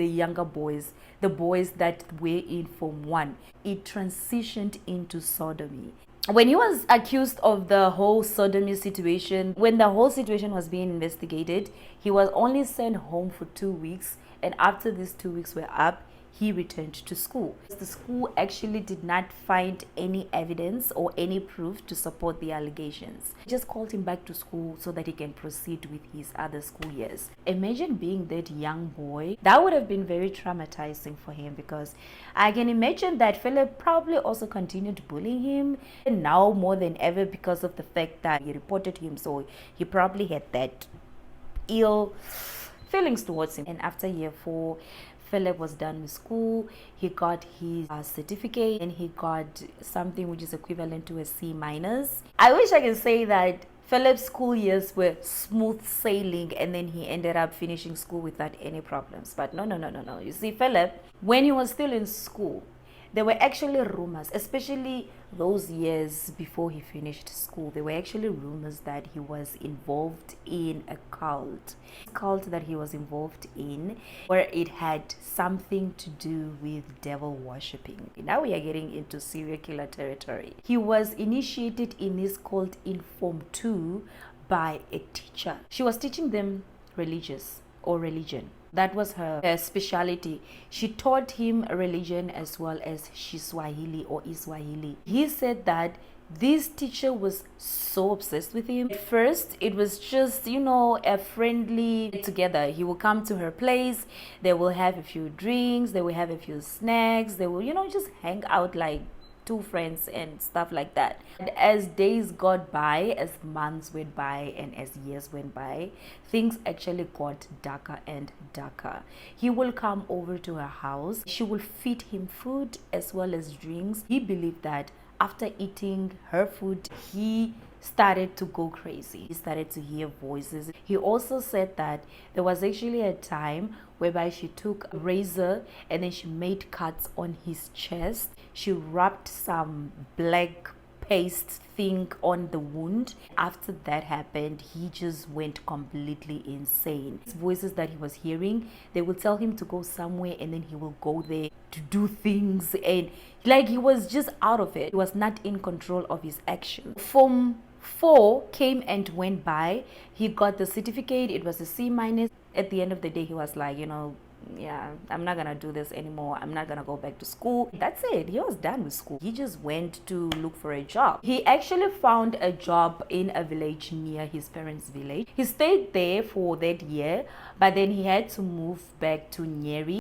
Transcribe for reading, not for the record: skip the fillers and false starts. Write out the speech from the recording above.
the younger boys, the boys that were in Form 1. It transitioned into sodomy. When he was accused of the whole sodomy situation, when the whole situation was being investigated, he was only sent home for 2 weeks. And after these 2 weeks were up, he returned to school. The school actually did not find any evidence or any proof to support the allegations. They just called him back to school so that he can proceed with his other school years. Imagine being that young boy. That would have been very traumatizing for him, because I can imagine that Philip probably also continued bullying him, and now more than ever because of the fact that he reported him, so he probably had that ill feelings towards him. And after year 4, Philip was done with school. He got his certificate, and he got something which is equivalent to a C minus. I wish I could say that Philip's school years were smooth sailing, and then he ended up finishing school without any problems. But no. You see, Philip, when he was still in school, there were actually rumors, especially those years before he finished school. There were actually rumors that he was involved in a cult that he was involved in, where it had something to do with devil worshipping. Now we are getting into serial killer territory. He was initiated in this cult in Form 2 by a teacher. She was teaching them religion. That was her specialty. She taught him religion as well as Kiswahili or Iswahili. He said that this teacher was so obsessed with him. At first, it was just, a friendly together. He will come to her place. They will have a few drinks. They will have a few snacks. They will, just hang out like two friends and stuff like that. And as days got by, as months went by, and as years went by, things actually got darker and darker. He will come over to her house. She will feed him food as well as drinks. He believed that after eating her food, he started to go crazy. He started to hear voices. He also said that there was actually a time whereby she took a razor and then she made cuts on his chest. She rubbed some black paste thing on the wound. After that happened, he just went completely insane. His voices that he was hearing, they would tell him to go somewhere, and then he will go there to do things, and like he was just out of it. He was not in control of his actions. Form 4 came and went by. He got the certificate. It was a C minus. At the end of the day, he was like, yeah, I'm not gonna do this anymore. I'm not gonna go back to school. That's it. He was done with school. He just went to look for a job. He actually found a job in a village near his parents' village. He stayed there for that year, but then he had to move back to Nyeri.